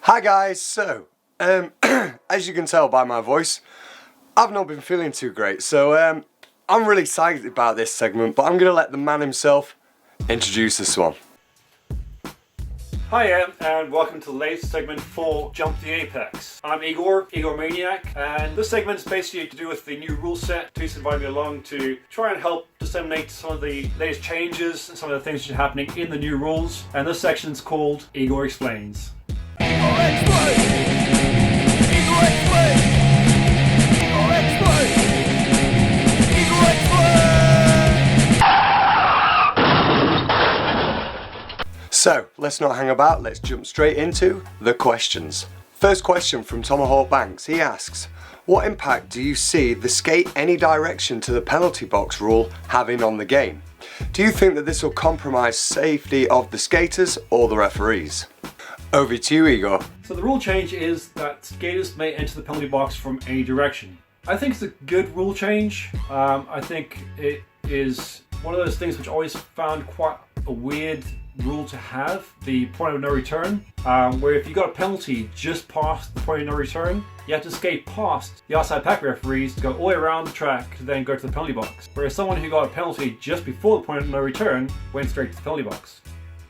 Hi guys, so as you can tell by my voice, I've not been feeling too great, so I'm really excited about this segment, but I'm going to let the man himself introduce this one. Hi and welcome to the latest segment for Jump the Apex. I'm Igor Maniac, and this segment is basically to do with the new rule set. Please invite me along to try and help disseminate some of the latest changes and some of the things that are happening in the new rules. And this section is called Igor Explains. So, let's not hang about, let's jump straight into the questions. First question from Tomahawk Banks. He asks, what impact do you see the skate any direction to the penalty box rule having on the game? Do you think that this will compromise safety of the skaters or the referees? Over to you, Igor. So the rule change is that skaters may enter the penalty box from any direction. I think it's a good rule change. I think it is one of those things which I always found quite a weird rule to have, the point of no return, where if you got a penalty just past the point of no return, you have to skate past the outside pack referees to go all the way around the track to then go to the penalty box. Whereas someone who got a penalty just before the point of no return went straight to the penalty box.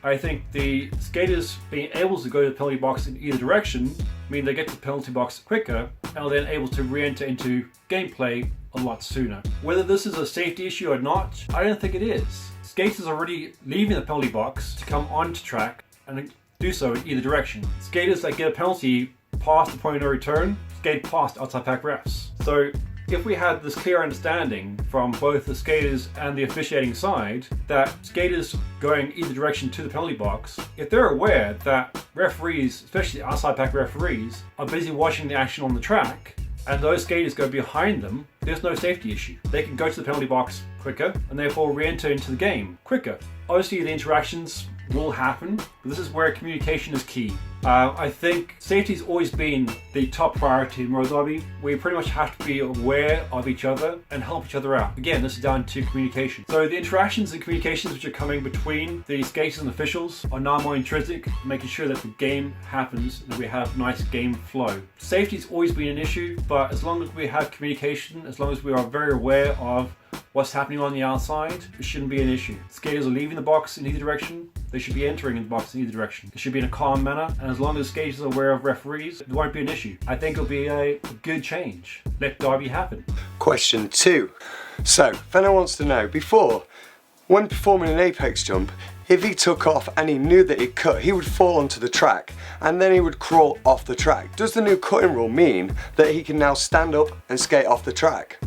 I think the skaters being able to go to the penalty box in either direction mean they get to the penalty box quicker and are then able to re-enter into gameplay a lot sooner. Whether this is a safety issue or not, I don't think it is. Skaters are already leaving the penalty box to come onto track and do so in either direction. Skaters that get a penalty past the point of no return skate past outside pack refs. So if we had this clear understanding from both the skaters and the officiating side that skaters going either direction to the penalty box, if they're aware that referees, especially outside pack referees, are busy watching the action on the track and those skaters go behind them, there's no safety issue. They can go to the penalty box quicker and therefore re-enter into the game quicker. Obviously the interactions will happen, but this is where communication is key. I think safety's always been the top priority in road derby. We pretty much have to be aware of each other and help each other out. Again, this is down to communication. So the interactions and communications which are coming between the skaters and officials are now more intrinsic, making sure that the game happens and we have nice game flow. Safety's always been an issue, but as long as we have communication, as long as we are very aware of what's happening on the outside, it shouldn't be an issue. Skaters are leaving the box in either direction, they should be entering in the box in either direction. It should be in a calm manner, and as long as skaters are aware of referees, it won't be an issue. I think it'll be a good change. Let derby happen. Question 2. So, Fenner wants to know, before, when performing an apex jump, if he took off and he knew that he'd cut, he would fall onto the track and then he would crawl off the track. Does the new cutting rule mean that he can now stand up and skate off the track?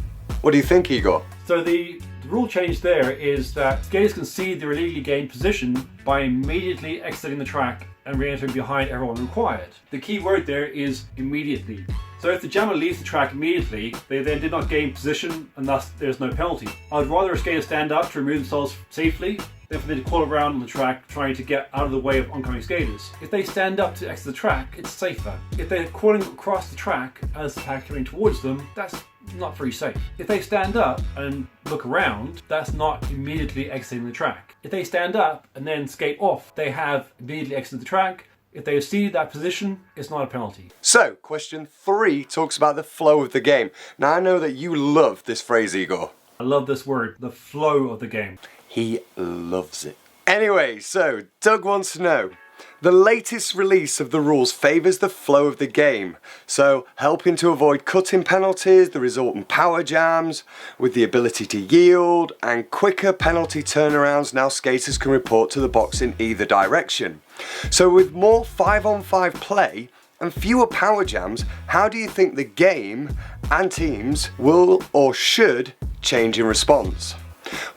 What do you think, Igor? So the rule change there is that skaters can see their illegally gained position by immediately exiting the track and re-entering behind everyone required. The key word there is immediately. So if the jammer leaves the track immediately, they then did not gain position and thus there's no penalty. I'd rather a skater stand up to remove themselves safely than for them to crawl around on the track trying to get out of the way of oncoming skaters. If they stand up to exit the track, it's safer. If they're crawling across the track as the pack coming towards them, that's not very safe. If they stand up and look around, that's not immediately exiting the track. If they stand up and then skate off, they have immediately exited the track. If they have ceded that position, it's not a penalty. So, question 3 talks about the flow of the game. Now I know that you love this phrase, Igor. I love this word, the flow of the game. He loves it. Anyway, so Doug wants to know, the latest release of the rules favours the flow of the game, so helping to avoid cutting penalties, the resultant power jams, with the ability to yield, and quicker penalty turnarounds. Now skaters can report to the box in either direction. So with more 5-on-5 play and fewer power jams, how do you think the game and teams will or should change in response?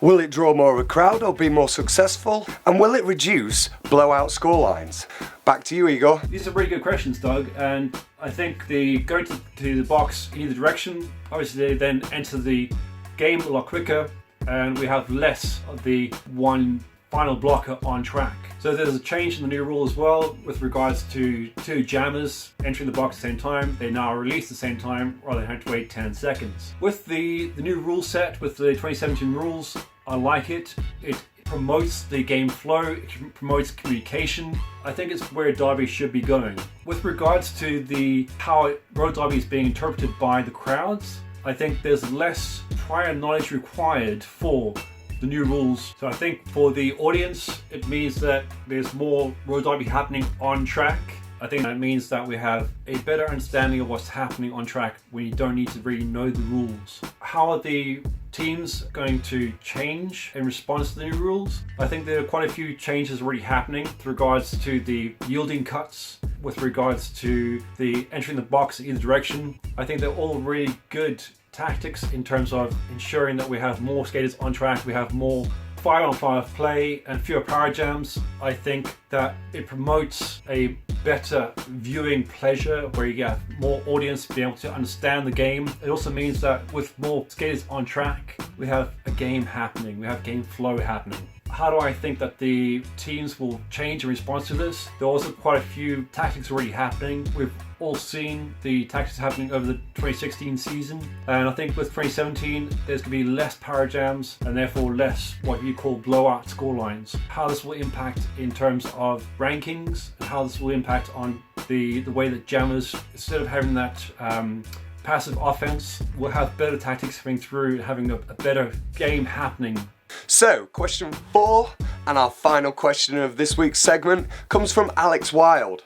Will it draw more of a crowd or be more successful? And will it reduce blowout scorelines? Back to you, Igor. These are really good questions, Doug, and I think the going to the box in either direction, obviously they then enter the game a lot quicker and we have less of the one final blocker on track. So there's a change in the new rule as well with regards to two jammers entering the box at the same time. They now release at the same time rather than having to wait 10 seconds. With the new rule set, with the 2017 rules, I like it. It promotes the game flow, it promotes communication. I think it's where Derby should be going. With regards to how Road Derby is being interpreted by the crowds, I think there's less prior knowledge required for the new rules. So I think for the audience, it means that there's more Road Derby happening on track. I think that means that we have a better understanding of what's happening on track when you don't need to really know the rules. How are the teams going to change in response to the new rules? I think there are quite a few changes already happening with regards to the yielding cuts, with regards to the entering the box in either direction. I think they're all really good tactics in terms of ensuring that we have more skaters on track, we have more 5-on-5 play and fewer power jams. I think that it promotes a better viewing pleasure where you get more audience being able to understand the game. It also means that with more skaters on track, we have a game happening, we have game flow happening. How do I think that the teams will change in response to this? There are also quite a few tactics already happening. We've all seen the tactics happening over the 2016 season, and I think with 2017 there's going to be less power jams and therefore less what you call blowout score lines. How this will impact in terms of rankings, and how this will impact on the way that jammers, instead of having that passive offense, will have better tactics coming through, having a better game happening. So, question 4, and our final question of this week's segment, comes from Alex Wild.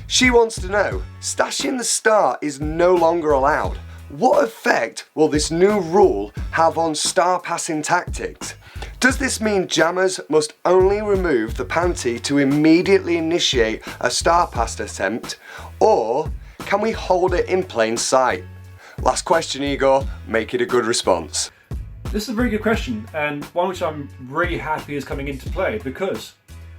She wants to know, stashing the star is no longer allowed. What effect will this new rule have on star passing tactics? Does this mean jammers must only remove the panty to immediately initiate a star pass attempt, or can we hold it in plain sight? Last question, Igor, make it a good response. This is a very good question, and one which I'm really happy is coming into play, because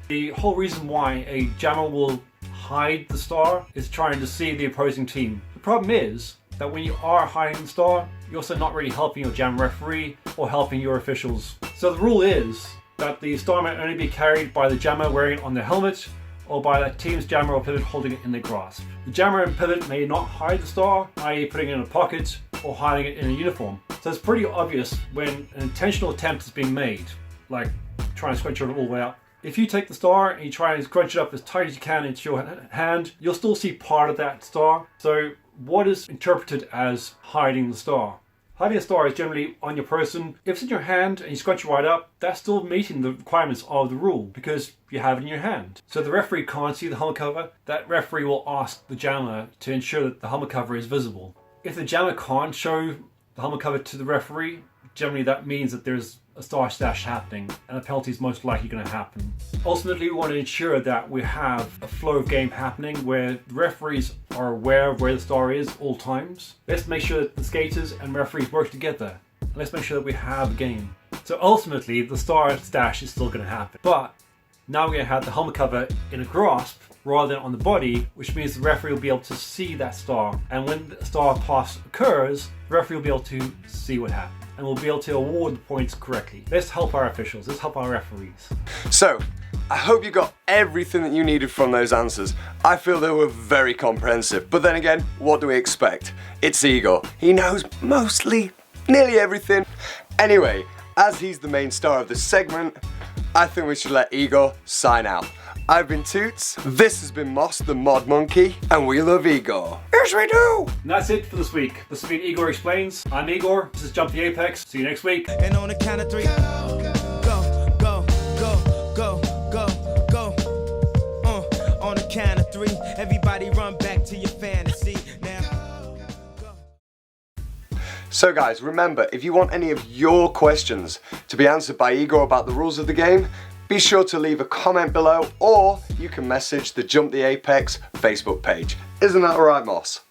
the whole reason why a jammer will hide the star is trying to see the opposing team. The problem is that when you are hiding the star, you're also not really helping your jam referee or helping your officials. So the rule is that the star may only be carried by the jammer wearing it on their helmet, or by that team's jammer or pivot holding it in their grasp. The jammer and pivot may not hide the star, i.e. putting it in a pocket or hiding it in a uniform. So it's pretty obvious when an intentional attempt is being made, like trying to scrunch it all the way up. If you take the star and you try and scrunch it up as tight as you can into your hand, you'll still see part of that star. So what is interpreted as hiding the star? Hiding a star is generally on your person. If it's in your hand and you scrunch it right up, that's still meeting the requirements of the rule because you have it in your hand. So the referee can't see the helmet cover. That referee will ask the jammer to ensure that the helmet cover is visible. If the jammer can't show the helmet cover to the referee, generally that means that there's a star stash happening and a penalty is most likely going to happen. Ultimately, we want to ensure that we have a flow of game happening where the referees are aware of where the star is all times. Let's make sure that the skaters and referees work together. Let's make sure that we have a game. So ultimately, the star stash is still going to happen. But now we're going to have the helmet cover in a grasp rather than on the body, which means the referee will be able to see that star. And when the star pass occurs, the referee will be able to see what happened and we'll be able to award the points correctly. Let's help our officials, let's help our referees. So, I hope you got everything that you needed from those answers. I feel they were very comprehensive, but then again, what do we expect? It's Igor. He knows nearly everything. Anyway, as he's the main star of this segment, I think we should let Igor sign out. I've been Toots, this has been Moss the Mod Monkey, and we love Igor. Yes we do! And that's it for this week. This has been Igor Explains. I'm Igor, this is JumpTheApex. See you next week. And on the count of 3, go, go, go, go, go, go. On the count of 3, everybody run back to your fantasy. Now, go. So guys, remember, if you want any of your questions to be answered by Igor about the rules of the game, be sure to leave a comment below, or you can message the JumpTheApex Facebook page. Isn't that alright, Moss?